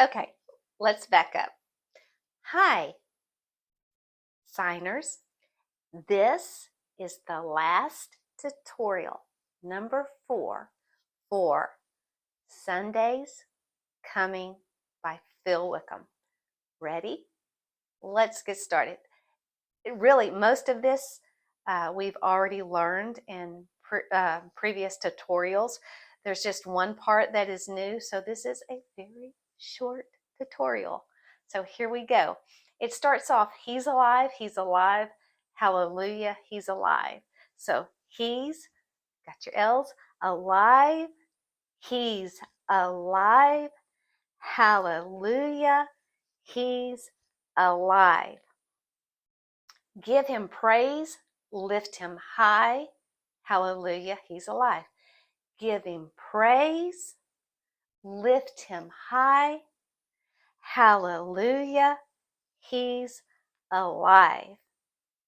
Okay, let's back up. Hi, signers. This is the last tutorial, number 4, for Sundays Coming by Phil Wickham. Ready? Let's get started. Really, most of this we've already learned in previous tutorials. There's just one part that is new, so this is a very short tutorial. So here we go. It starts off, he's alive, hallelujah, he's alive. So he's, got your L's, alive, he's alive, hallelujah, he's alive. Give him praise, lift him high. Hallelujah, he's alive. Give him praise, lift him high. Hallelujah, he's alive.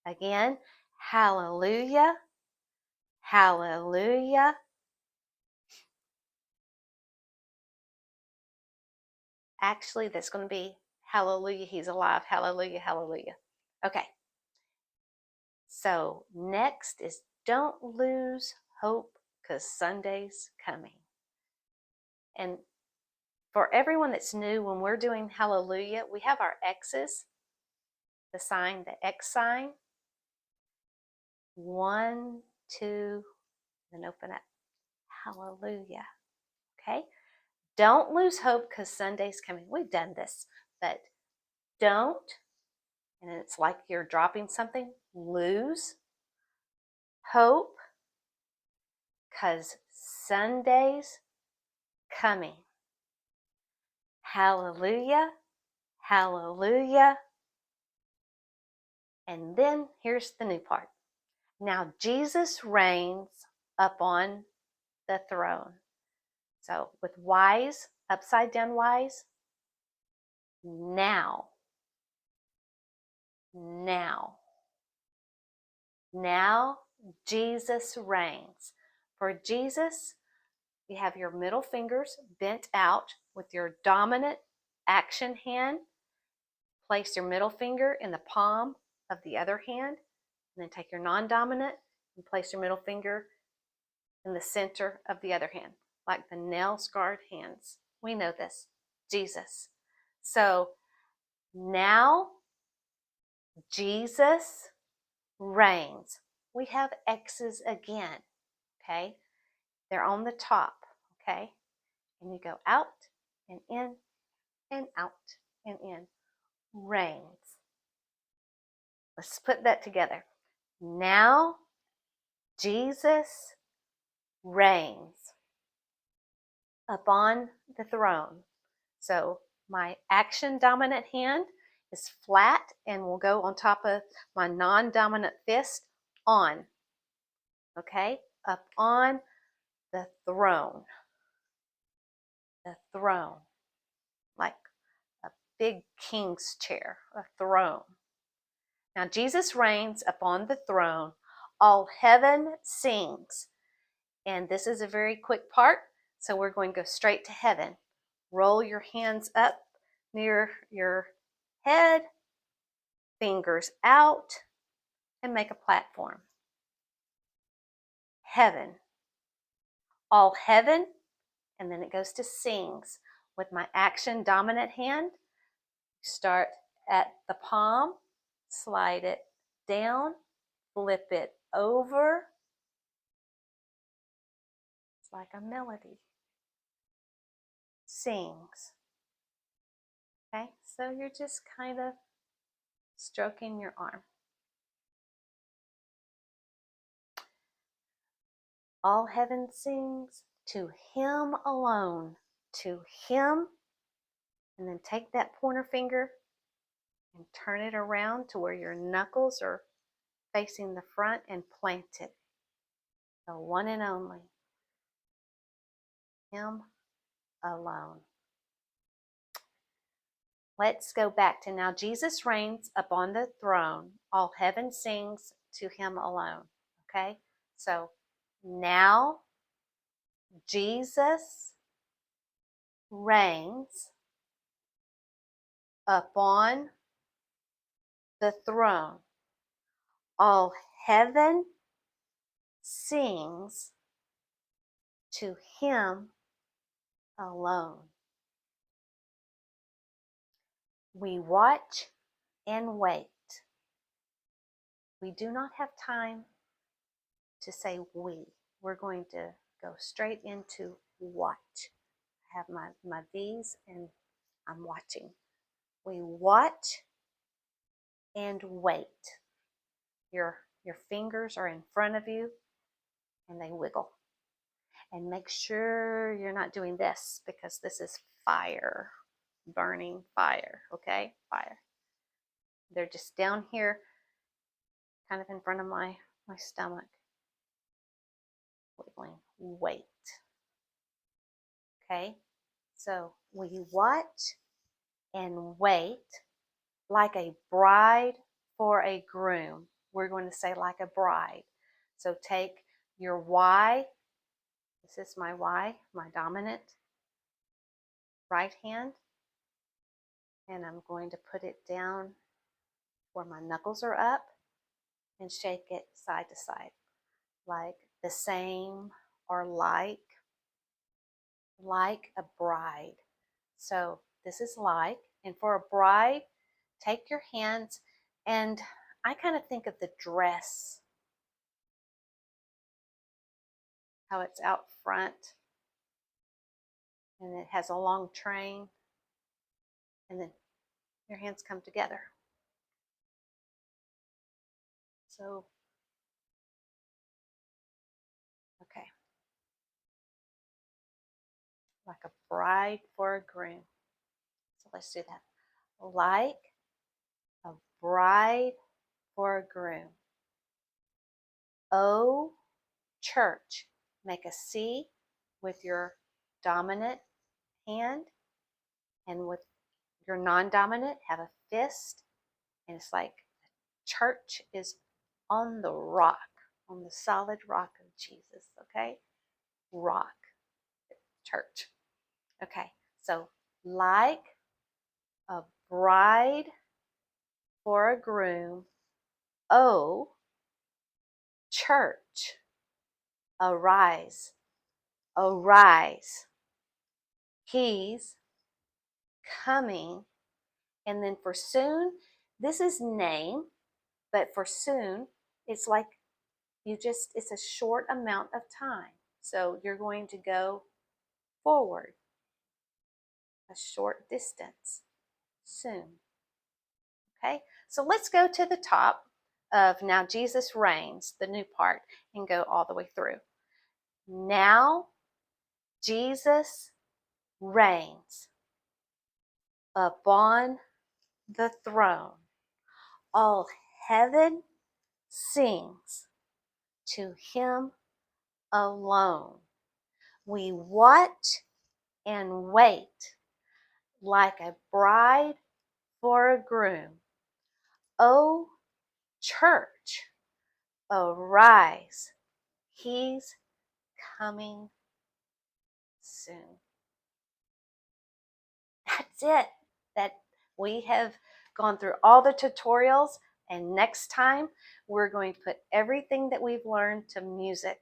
Again, hallelujah, hallelujah. Actually, that's going to be hallelujah, he's alive. Hallelujah, hallelujah. Okay. So next is don't lose hope because Sunday's coming. And for everyone that's new, when we're doing hallelujah, we have our X's, the sign, the X sign. 1, 2, then open up. Hallelujah. Okay? Don't lose hope because Sunday's coming. We've done this, but don't, and it's like you're dropping something, lose hope because Sunday's coming. Hallelujah, hallelujah. And then here's the new part. Now Jesus reigns upon the throne. So with Y's, upside down Y's, now, now, now Jesus reigns. For Jesus, you have your middle fingers bent out with your dominant action hand. Place your middle finger in the palm of the other hand, and then take your non-dominant and place your middle finger in the center of the other hand, like the nail-scarred hands. We know this, Jesus. So now Jesus reigns. We have X's again, okay? They're on the top, okay? And you go out and in and out and in. Reigns. Let's put that together. Now Jesus reigns upon the throne. So my action dominant hand is flat and will go on top of my non-dominant fist on. Okay? Up on the throne. The throne. Like a big king's chair, a throne. Now Jesus reigns upon the throne. All heaven sings. And this is a very quick part, so we're going to go straight to heaven. Roll your hands up near your head, fingers out, and make a platform. Heaven. All heaven, and then it goes to sings. With my action dominant hand, start at the palm, slide it down, flip it over. It's like a melody. Sings. Okay, so you're just kind of stroking your arm. All heaven sings to him alone, to him. And then take that pointer finger and turn it around to where your knuckles are facing the front and plant it. The one and only, him alone. Let's go back to now Jesus reigns upon the throne. All heaven sings to him alone. Okay? So now Jesus reigns upon the throne. All heaven sings to him alone. We watch and wait. We do not have time to say we. We're going to go straight into watch. I have my V's and I'm watching. We watch and wait. Your fingers are in front of you and they wiggle. And make sure you're not doing this because this is fire, burning fire, okay? Fire. They're just down here, kind of in front of my stomach. Wiggling. Wait. Okay? So we watch and wait like a bride for a groom. We're going to say like a bride. So take your Y. This is my Y, my dominant right hand. And I'm going to put it down where my knuckles are up and shake it side to side. Like the same or like a bride. So this is like, and for a bride, take your hands, and I kind of think of the dress, how it's out front, and it has a long train, and then your hands come together. So, okay, like a bride for a groom. So let's do that. Like a bride for a groom. O church. Make a C with your dominant hand, and with your non-dominant, have a fist, and it's like church is on the rock, on the solid rock of Jesus, okay? Rock, church. Okay, so like a bride for a groom, O church, arise, arise. He's coming. And then for soon, this is name, but for soon, it's like it's a short amount of time. So you're going to go forward a short distance soon. Okay, so let's go to the top of Now Jesus Reigns, the new part, and go all the way through. Now Jesus reigns upon the throne. All heaven sings to him alone. We watch and wait like a bride for a groom. O church, arise. He's coming soon. That's it. That we have gone through all the tutorials, and next time we're going to put everything that we've learned to music.